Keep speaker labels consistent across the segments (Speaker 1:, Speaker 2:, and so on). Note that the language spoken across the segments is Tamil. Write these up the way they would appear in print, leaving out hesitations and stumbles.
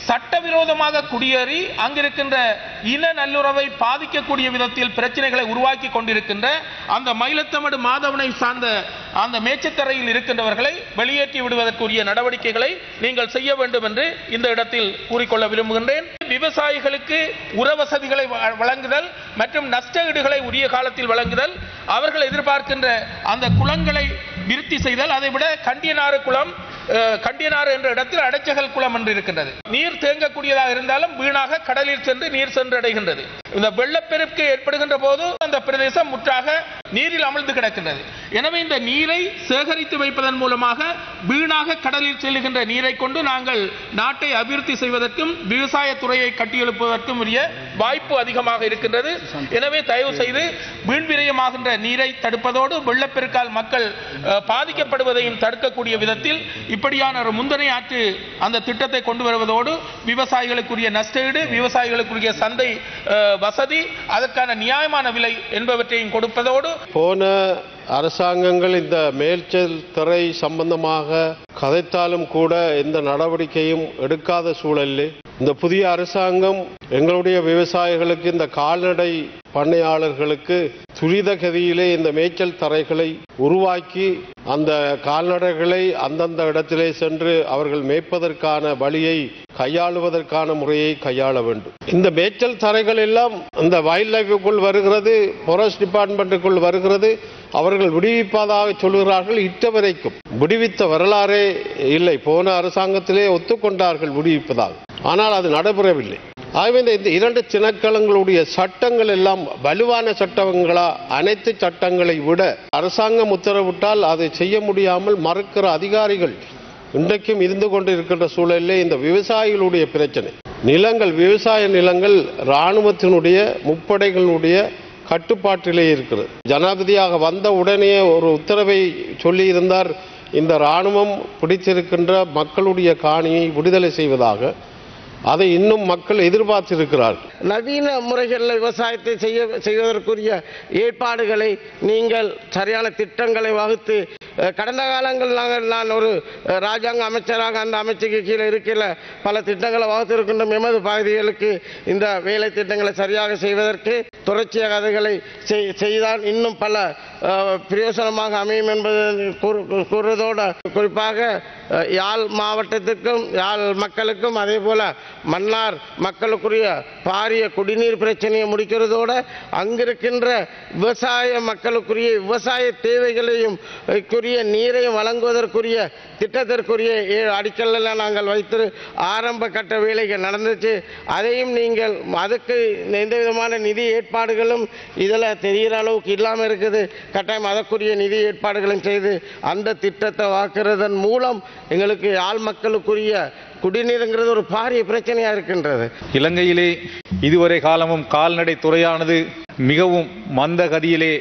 Speaker 1: சட்டவிரோதமாக குடியேறி அங்கிருக்கின்ற இன நல்லுறவை பாதிக்கக்கூடிய விதத்தில் பிரச்சனைகளை உருவாக்கி கொண்டிருக்கின்ற அந்த மயிலத்தமடு மாதவனை சார்ந்த அந்த மேச்சத்தரையில் இருக்கின்றவர்களை வெளியேற்றி விடுவதற்குரிய நடவடிக்கைகளை நீங்கள் செய்ய வேண்டும் என்று இந்த இடத்தில் கூறிக்கொள்ள விரும்புகின்றேன். விவசாயிகளுக்கு உர வசதிகளை வழங்குதல் மற்றும் நஷ்டஈடுகளை உரிய காலத்தில் வழங்குதல், அவர்கள் எதிர்பார்க்கின்ற அந்த குளங்களை விருத்தி செய்தல், அதைவிட கண்டியனாறு குளம், கண்டியனாறு என்ற இடத்தில் அடைச்சகல் குளம் என்று இருக்கின்றது. நீர் தேங்கக்கூடியதாக இருந்தாலும் வீணாக கடலில் சென்று நீர் சென்றடைகின்றது. இந்த வெள்ளப்பெருக்கு ஏற்படுகின்ற போது அந்த பிரதேசம் முற்றாக நீரில் அமிழ்ந்து கிடக்கின்றது. எனவே இந்த நீரை சேகரித்து வைப்பதன் மூலமாக வீணாக கடலில் செல்லுகின்ற நீரை கொண்டு நாங்கள் நாட்டை அபிவிருத்தி செய்வதற்கும் விவசாய துறையை கட்டியெழுப்புவதற்கும் உரிய வாய்ப்பு அதிகமாக இருக்கின்றது. எனவே தயவு செய்து வீண் விரயமாகின்ற நீரை தடுப்பதோடு வெள்ளப்பெருக்கால் மக்கள் பாதிக்கப்படுவதையும் தடுக்கக்கூடிய விதத்தில் இப்படியான ஒரு முந்தனை ஆற்று அந்த திட்டத்தை கொண்டு வருவதோடு விவசாயிகளுக்குரிய நஷ்டஈடு, விவசாயிகளுக்குரிய சந்தை வசதி, அதற்கான நியாயமான விலை என்பவற்றையும் கொடுப்பதோடு
Speaker 2: போன அரசாங்கங்கள் இந்த மேல்ச்சல் துறை சம்பந்தமாக கதைத்தாலும் கூட எந்த நடவடிக்கையும் எடுக்காத சூழலில் இந்த புதிய அரசாங்கம் எங்களுடைய விவசாயிகளுக்கு, இந்த கால்நடை பண்ணையாளர்களுக்கு துரித கதியிலே இந்த மேய்ச்சல் தரைகளை உருவாக்கி அந்த கால்நடைகளை அந்தந்த இடத்திலே சென்று அவர்கள் மேய்ப்பதற்கான வழியை கையாளுவதற்கான முறையை கையாள வேண்டும். இந்த மேய்ச்சல் தரைகள் எல்லாம் இந்த வைல்ட் லைஃபுக்குள் வருகிறது, ஃபாரஸ்ட் டிபார்ட்மெண்ட்டுக்குள் வருகிறது. அவர்கள் விடுவிப்பதாக சொல்கிறார்கள். இட்டவரைக்கும் விடுவித்த வரலாறே இல்லை. போன அரசாங்கத்திலே ஒத்துக்கொண்டார்கள் விடுவிப்பதாக, ஆனால் அது நடைபெறவில்லை. ஆகவே இந்த இரண்டு திணைக்களங்களுடைய சட்டங்கள் எல்லாம் வலுவான சட்டங்களா? அனைத்து சட்டங்களை விட அரசாங்கம் உத்தரவிட்டால் அதை செய்ய முடியாமல் மறுக்கிற அதிகாரிகள் இன்றைக்கும் இருந்து கொண்டு இருக்கின்ற சூழலிலே இந்த விவசாயிகளுடைய பிரச்சனை, நிலங்கள், விவசாய நிலங்கள் இராணுவத்தினுடைய முப்படைகளுடைய கட்டுப்பாட்டிலே இருக்கிறது. ஜனாதிபதியாக வந்த உடனே ஒரு உத்தரவை சொல்லியிருந்தார், இந்த இராணுவம் பிடித்திருக்கின்ற மக்களுடைய காணியை விடுதலை செய்வதாக. அதை இன்னும் மக்கள் எதிர்பார்த்திருக்கிறார்கள்.
Speaker 3: நவீன முறைகளில் விவசாயத்தை செய்வதற்குரிய ஏற்பாடுகளை நீங்கள் சரியான திட்டங்களை வகுத்து, கடந்த காலங்கள் நான் ஒரு ராஜாங்க அமைச்சராக அந்த அமைச்சுக்கு கீழே இருக்கிற பல திட்டங்களை வகுத்திருக்கின்றோம். எமது பகுதிகளுக்கு இந்த வேலை திட்டங்களை சரியாக செய்வதற்கு தொடர்ச்சியாக அதுகளை செய்தால் இன்னும் பல பிரயோசனமாக அமையும் என்பதை கூறுவதோடு, குறிப்பாக யாழ் மாவட்டத்துக்கும் யாழ் மக்களுக்கும் அதே போல மன்னார் மக்களுக்குரிய பாரிய குடிநீர் பிரச்சனையை முடிக்கிறதோடு அங்கிருக்கின்ற விவசாய மக்களுக்குரிய விவசாய தேவைகளையும் நீரையும் வழங்குவதற்குரிய திட்டத்திற்குரிய அடிக்கல்ல நாங்கள் வைத்து ஆரம்ப கட்ட வேலைகள் நடந்துச்சு. அதையும் நீங்கள் அதுக்கு எந்த விதமான நிதி ஏற்பாடுகளும் இதில் தெரிகிற அளவுக்கு இல்லாமல் இருக்குது. கட்டாயம் அதற்குரிய நிதி ஏற்பாடுகளும் செய்து அந்த திட்டத்தை வாக்குறதன் மூலம் எங்களுக்கு யாழ் மக்களுக்குரிய குடிநீருங்கிறது ஒரு பாரிய பிரச்சனையா இருக்கின்றது.
Speaker 4: இலங்கையிலே இதுவரை காலமும் கால்நடை துறையானது மிகவும் மந்த கதியிலே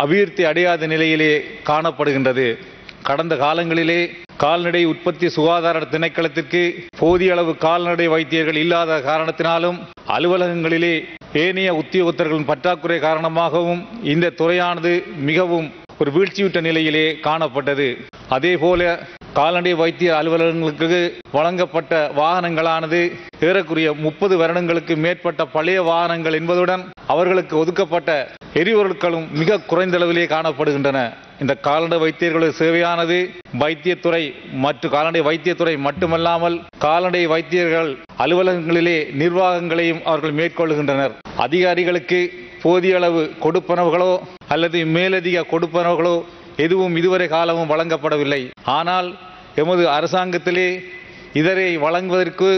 Speaker 4: அபிவிருத்தி அடையாத நிலையிலே காணப்படுகின்றது. கடந்த காலங்களிலே கால்நடை உற்பத்தி சுகாதார திணைக்களத்திற்கு போதிய அளவு கால்நடை வைத்தியர்கள் இல்லாத காரணத்தினாலும் அலுவலகங்களிலே ஏனைய உத்தியோகத்தர்களின் பற்றாக்குறை காரணமாகவும் இந்த துறையானது மிகவும் ஒரு வீழ்ச்சியுற்ற நிலையிலே காணப்பட்டது. அதேபோல கால்நடை வைத்திய அலுவலகங்களுக்கு வழங்கப்பட்ட வாகனங்களானது ஏறக்குறைய 30 வருடங்களுக்கு மேற்பட்ட பழைய வாகனங்கள் என்பதுடன் அவர்களுக்கு ஒதுக்கப்பட்ட எரிபொருட்களும் மிக குறைந்த அளவிலே காணப்படுகின்றன. இந்த கால்நடை வைத்தியர்களுடைய சேவையானது வைத்தியத்துறை மற்றும் கால்நடை வைத்தியத்துறை மட்டுமல்லாமல் கால்நடை வைத்தியர்கள் அலுவலகங்களிலே நிர்வாகங்களையும் அவர்கள் மேற்கொள்கின்றனர். அதிகாரிகளுக்கு போதிய அளவு கொடுப்பனவுகளோ அல்லது மேலதிக கொடுப்பனவுகளோ எதுவும் இதுவரை காலமும் வழங்கப்படவில்லை. ஆனால் எமது அரசாங்கத்திலே இதனை வழங்குவதற்கு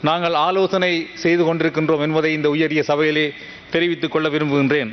Speaker 4: நாங்கள் ஆலோசனை செய்து கொண்டிருக்கின்றோம் என்பதை இந்த உயரிய சபையிலே தெரிவித்துக் கொள்ள விரும்புகின்றேன்.